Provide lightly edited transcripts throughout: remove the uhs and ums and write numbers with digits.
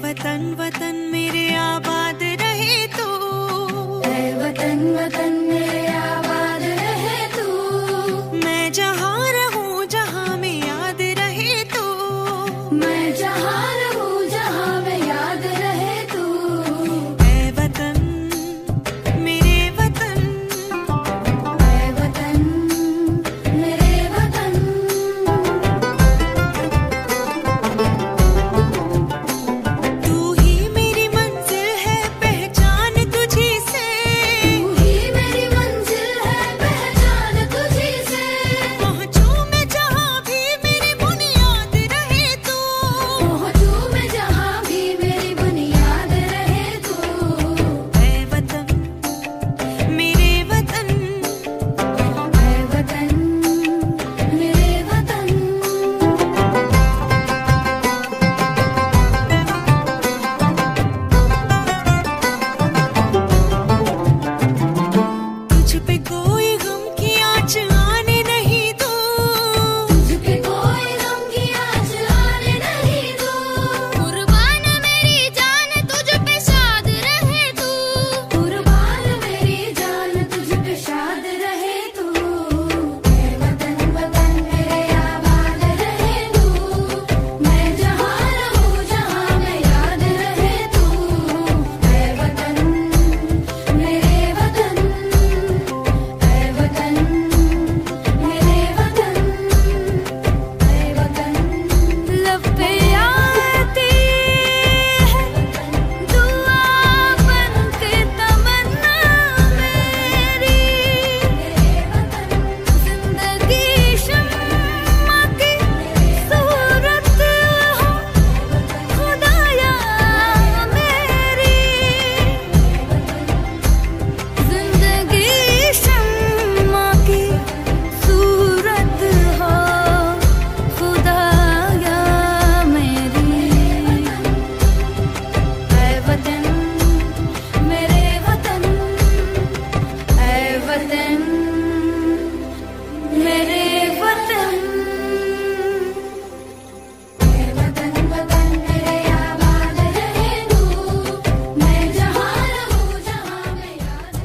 वतन वतन मेरे आबाद रहे तू, ऐ वतन वतन मेरे आबाद रहे तू। मैं जहाँ रहूँ जहाँ में याद रहे तू, मैं जहाँ रहूँ जहाँ में याद रहे तू। ऐ वतन मेरे वतन, ऐ वतन मेरे वतन। तू ही मेरी मंजिल है पहचान तुझी से, तू ही मेरी मंजिल है पहचान तुझी से। पहुँचूं मैं जहाँ भी मेरी बुनियाद रहे तू, पहुँचूं मैं जहाँ भी मेरी बुनियाद रहे तू। ऐ वतन मेरे वतन, ऐ वतन मेरे वतन। तुझ पे कोई गम की आँच आने नहीं दूँ, तुझ पे कोई गम की आँच आने नहीं दूँ। कुर्बान मेरी जान तुझ पे शाद रहे तू। कुर्बान मेरी जान तुझ पे शाद रहे तू। ऐ वतन वतन मेरे आबाद रहे तू। मैं जहाँ रहूँ जहाँ में याद रहे तू। ऐ वतन मेरे वतन, ऐ वतन मेरे वतन, ऐ वतन। लब पे आती है दुआ बन के तमन्ना मेरी, जिंदगी शम्मा की सूरत हो खुदाया मेरी। जिंदगी शम्मा की सूरत हो खुदाया मेरी। ऐ वतन मेरे वतन, ऐ वतन मेरे वतन। ऐ वतन वतन मेरे आबाद रहे तू। मैं जहाँ रहूँ जहाँ में याद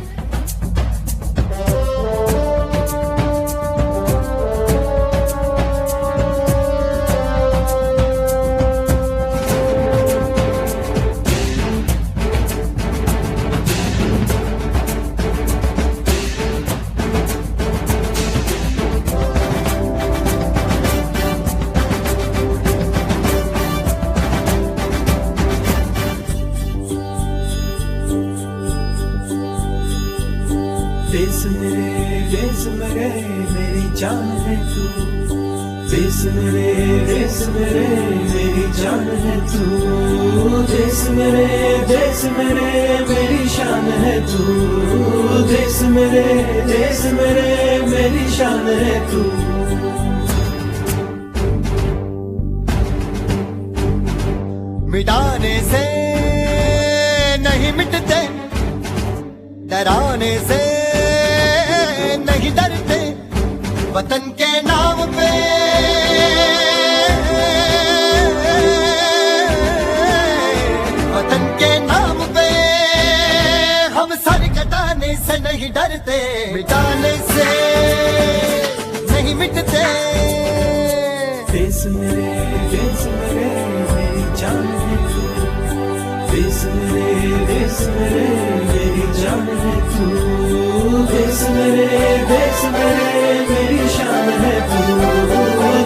देश मेरे मेरी जान है तू, देश मेरे मेरी जान है तू। देश मेरे मेरी शान है तू, देश मेरे मेरी शान है तू। मिटाने से नहीं मिटते, डराने से नहीं डरते, वतन के नाम पे वतन के नाम पे हम सर कटाने से नहीं डरते, मिटाने से नहीं मिटते। देश मेरे मेरी जान है तू, देश मेरे मेरी जान है तू। देश मेरे मेरी शान है तू,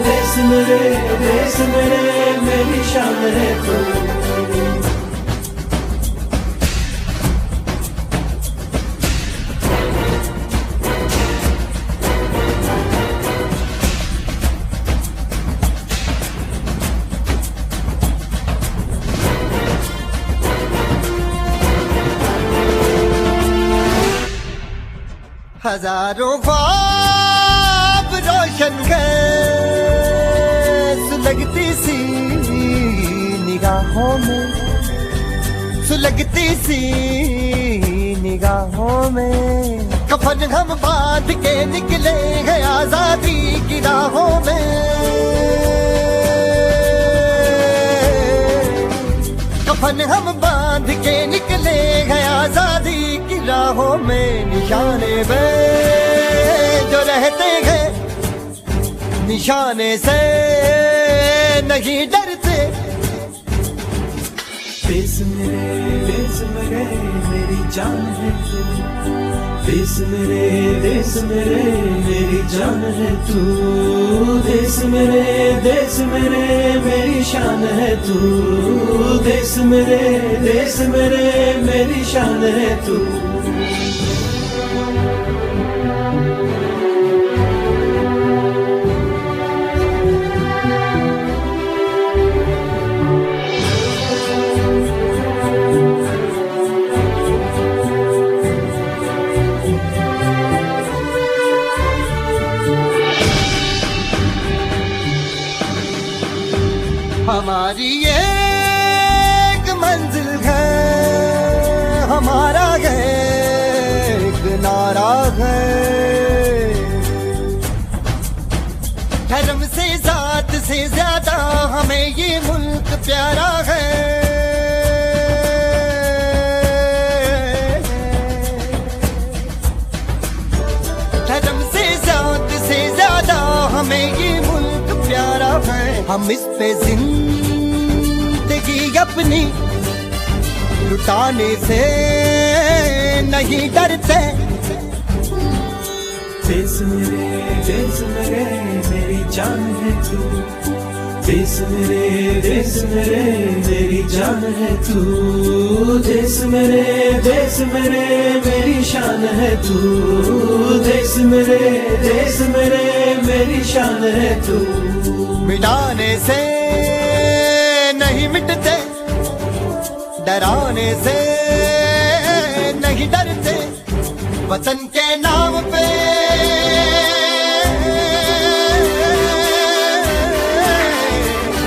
देश मेरे मेरी शान है तू। हजारों ख्वाब रोशन गए सुलगती सी निगाहों में, सुलगती सी निगाहों में। कफन हम बांध के निकले हैं आजादी की राहों में। कफन हम बांध के निकले हैं आजादी की राहों में, निशाने पे जो रहते हैं निशाने से नहीं डरते। देश मेरे मेरी जान है तू, देश मेरे मेरी जान है तू, देश मेरे मेरी शान है तू, देश मेरे मेरी शान है तू। हमारी एक मंजिल है, हमारा एक नारा है, धर्म से जात से ज्यादा हमें ये मुल्क प्यारा है। धर्म से जात से ज्यादा हमें ये मुल्क प्यारा है। हम इस पे जिंदगी अपनी लुटाने से नहीं डरते। देश मेरे मेरी जान है तू, देश मेरे मेरी जान है तू, देश मेरे मेरी शान है तू, देश मेरे मेरी शान है तू। मिटाने से नहीं मिटते, डराने से नहीं डरते, वतन के नाम पे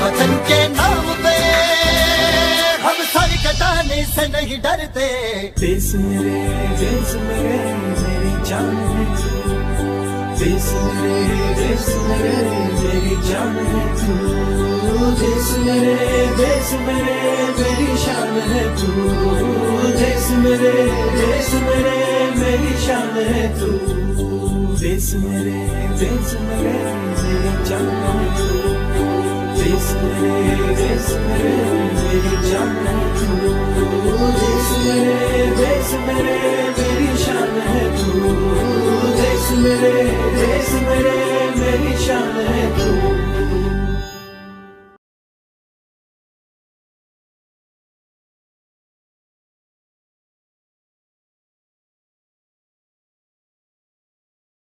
वतन के नाम पे हम सर कटाने से नहीं डरते। देश मेरे मेरी जान है तू, देश मेरे मेरी जान है तू, देश मेरे मेरी शान है तू, देश मेरे मेरी शान है तू। देश मेरे मेरी जान है तू, देश मेरे मेरी जान है तू, देश मेरे मेरी शान है तू, देश मेरे मेरी शान है तू।